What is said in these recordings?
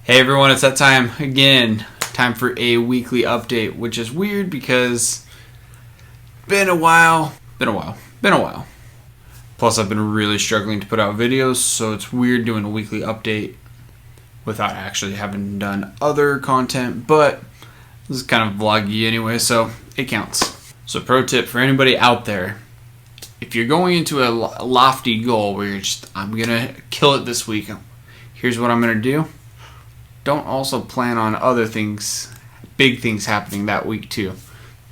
Hey everyone, it's that time again. Time for a weekly update, which is weird because been a while. Plus I've been really struggling to put out videos, so it's weird doing a weekly update without actually having done other content, but this is kind of vloggy anyway, so it counts. So pro tip for anybody out there, if you're going into a lofty goal where you're just, I'm gonna kill it this week, here's what I'm gonna do. Don't also plan on other things, big things happening that week too.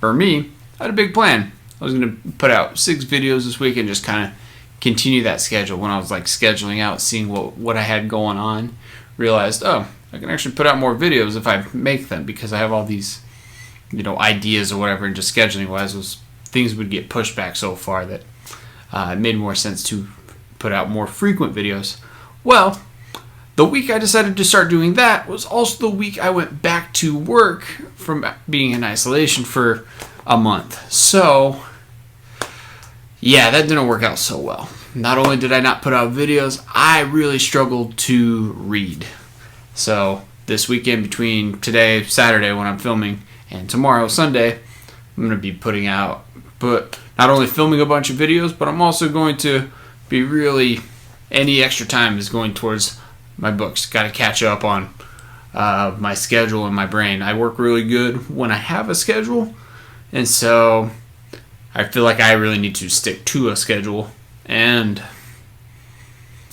For me, I had a big plan. I was going to put out 6 videos this week and just kind of continue that schedule. When I was like scheduling out, seeing what I had going on, realized, oh, I can actually put out more videos if I make them, because I have all these, ideas or whatever, and just scheduling wise, those things would get pushed back so far that it made more sense to put out more frequent videos. Well, the week I decided to start doing that was also the week I went back to work from being in isolation for a month. So, yeah, that didn't work out so well. Not only did I not put out videos, I really struggled to read. So, this weekend between today, Saturday, when I'm filming, and tomorrow, Sunday, I'm going to be not only filming a bunch of videos, but I'm also going to be any extra time is going towards my books. Got to catch up on my schedule and my brain. I work really good when I have a schedule, and so I feel like I really need to stick to a schedule, and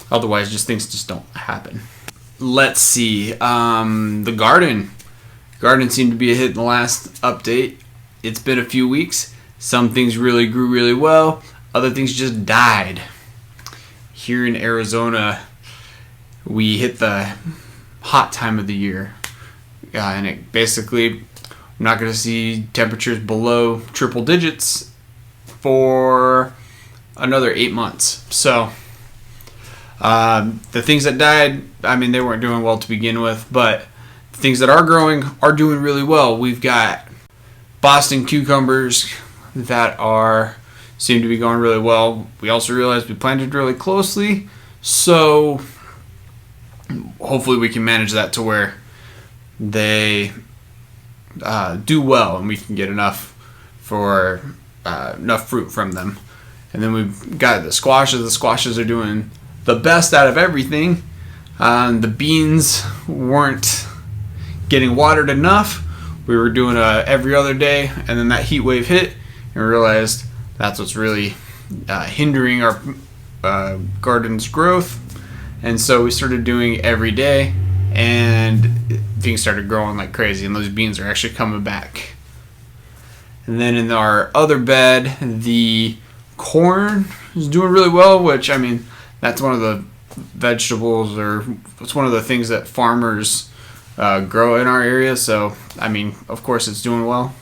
otherwise things just don't happen. Let's see. The garden seemed to be a hit in the last update. It's been a few weeks. Some things really grew really well. Other things just died. Here in Arizona, we hit the hot time of the year, and it basically, I'm not going to see temperatures below triple digits for another 8 months. So the things that died, they weren't doing well to begin with, but the things that are growing are doing really well. We've got Boston cucumbers that seem to be going really well. We also realized we planted really closely, so hopefully we can manage that to where they do well and we can get enough fruit from them. And then we've got the squashes. The squashes are doing the best out of everything. The beans weren't getting watered enough. We were doing every other day, and then that heat wave hit, and we realized that's what's really hindering our garden's growth. And so we started doing every day, and things started growing like crazy, and those beans are actually coming back. And then in our other bed, the corn is doing really well, which, that's one of the vegetables, or it's one of the things that farmers grow in our area. So, of course it's doing well.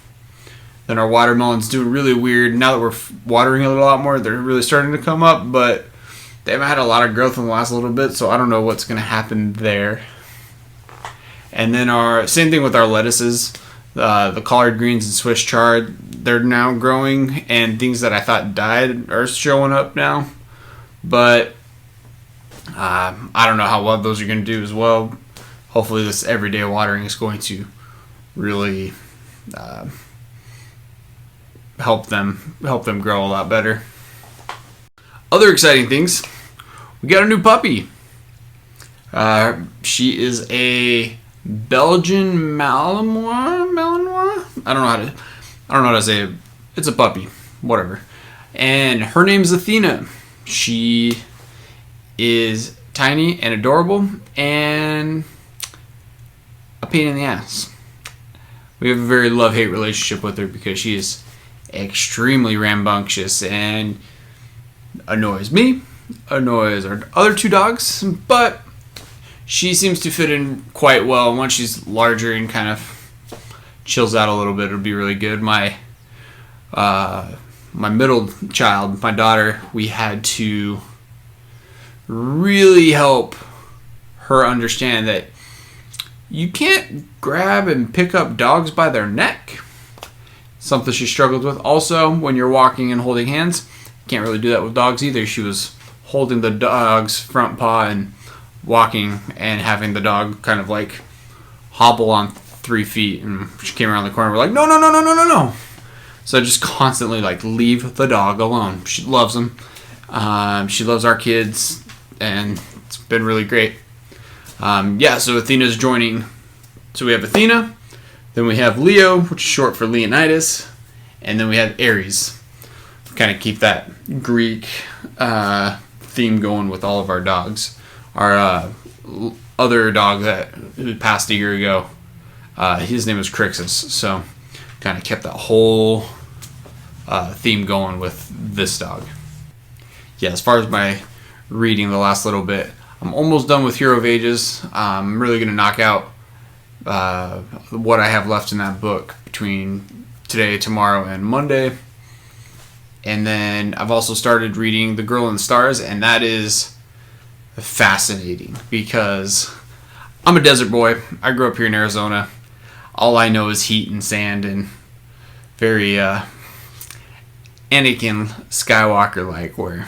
Then our watermelon's doing really weird. Now that we're watering a lot more, they're really starting to come up, but they haven't had a lot of growth in the last little bit, so I don't know what's going to happen there. And then same thing with our lettuces. The collard greens and Swiss chard, they're now growing, and things that I thought died are showing up now. But I don't know how well those are going to do as well. Hopefully this everyday watering is going to really help them grow a lot better. Other exciting things, we got a new puppy. She is a Belgian Malinois. I don't know how to say it. It's a puppy, whatever. And her name's Athena. She is tiny and adorable and a pain in the ass. We have a very love-hate relationship with her because she is extremely rambunctious and annoys me, annoys our other 2 dogs, but she seems to fit in quite well. Once she's larger and kind of chills out a little bit, it'll be really good. My middle child, my daughter, we had to really help her understand that you can't grab and pick up dogs by their neck. Something she struggled with. Also, when you're walking and holding hands, you can't really do that with dogs either. She was holding the dog's front paw and walking and having the dog kind of like hobble on 3 feet, and she came around the corner. We're like, no, no, no, no, no, no, no. So just constantly like leave the dog alone. She loves him. She loves our kids, and it's been really great. So Athena's joining. So we have Athena, then we have Leo, which is short for Leonidas, and then we have Aries. Kind of keep that Greek theme going with all of our dogs. Our other dog who passed a year ago, his name was Crixus, so kind of kept that whole theme going with this dog. Yeah, as far as my reading the last little bit, I'm almost done with Hero of Ages. I'm really going to knock out what I have left in that book between today, tomorrow, and Monday. And then I've also started reading The Girl in the Stars, and that is fascinating because I'm a desert boy. I grew up here in Arizona. All I know is heat and sand, and very Anakin Skywalker-like, where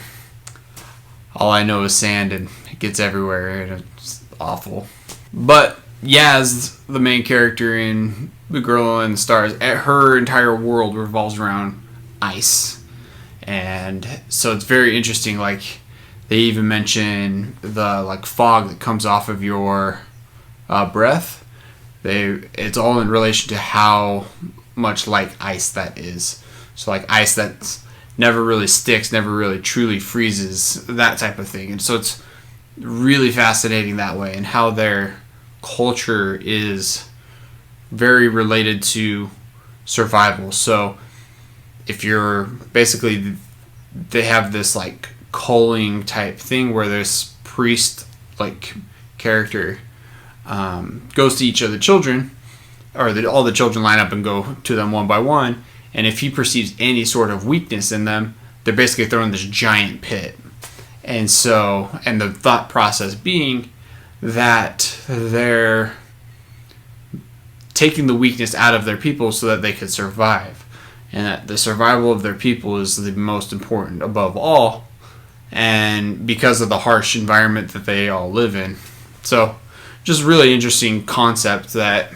all I know is sand and it gets everywhere, and it's awful. But Yaz, the main character in The Girl in the Stars, her entire world revolves around ice. And so it's very interesting, like they even mention the like fog that comes off of your breath. It's all in relation to how much like ice that is. So like ice that's never really sticks, never really truly freezes, that type of thing. And so it's really fascinating that way, and how their culture is very related to survival. So if you're basically, they have this like culling type thing where this priest like character goes to each of the children, or all the children line up and go to them one by one, and if he perceives any sort of weakness in them, they're basically thrown in this giant pit. And so, and the thought process being that they're taking the weakness out of their people so that they could survive, and that the survival of their people is the most important above all, and because of the harsh environment that they all live in. So just really interesting concept that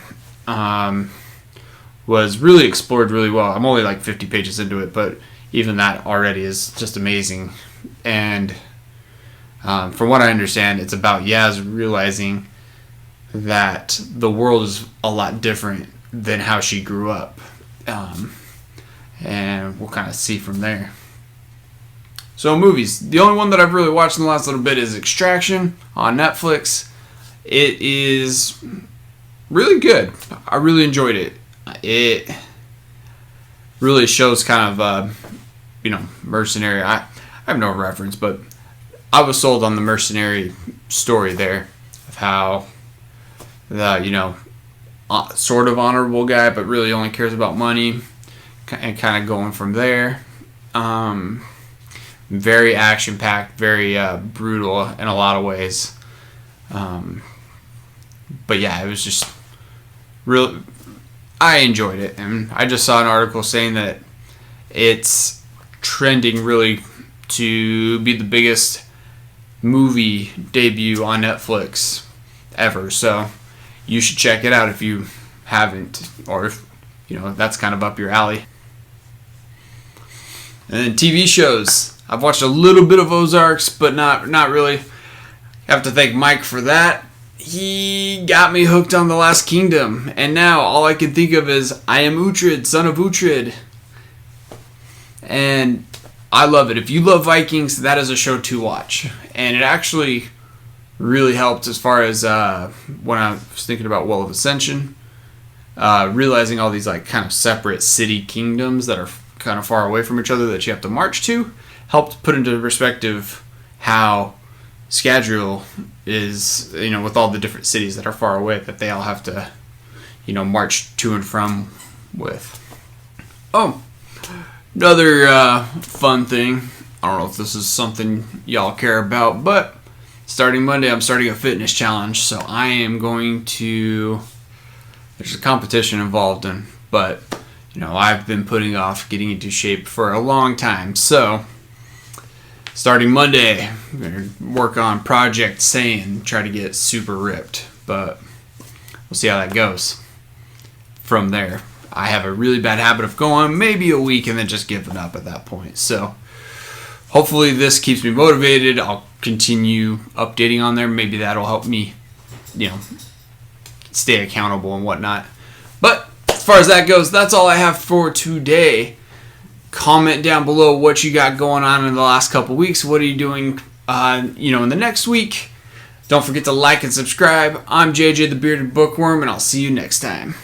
was really explored really well. I'm only like 50 pages into it, but even that already is just amazing. And from what I understand, it's about Yaz realizing that the world is a lot different than how she grew up. And we'll kind of see from there. So movies. The only one that I've really watched in the last little bit is Extraction on Netflix. It is really good. I really enjoyed it. It really shows kind of, mercenary. I have no reference, but I was sold on the mercenary story there of how the, sort of honorable guy, but really only cares about money, and kind of going from there. Very action-packed, very brutal in a lot of ways. But yeah, it was just real. I enjoyed it, and I just saw an article saying that it's trending really to be the biggest movie debut on Netflix ever. So you should check it out if you haven't, or if that's kind of up your alley. And then TV shows. I've watched a little bit of Ozarks, but not really. I have to thank Mike for that. He got me hooked on The Last Kingdom, and now all I can think of is I am Uhtred, son of Uhtred. And I love it. If you love Vikings, that is a show to watch. And it actually really helped as far as when I was thinking about Well of Ascension, realizing all these like kind of separate city kingdoms that are kind of far away from each other that you have to march to, helped put into perspective how Scadrial is, with all the different cities that are far away that they all have to, march to and from with. Oh, another fun thing. I don't know if this is something y'all care about, but starting Monday, I'm starting a fitness challenge. So I am going to, there's a competition involved in, but, I've been putting off getting into shape for a long time. So Starting Monday, I'm going to work on Project Saiyan, try to get super ripped, but we'll see how that goes from there. I have a really bad habit of going maybe a week and then just giving up at that point. So hopefully this keeps me motivated. I'll continue updating on there. Maybe that'll help me, stay accountable and whatnot. But as far as that goes, that's all I have for today. Comment down below what you got going on in the last couple weeks. What are you doing, in the next week? Don't forget to like and subscribe. I'm JJ the Bearded Bookworm, and I'll see you next time.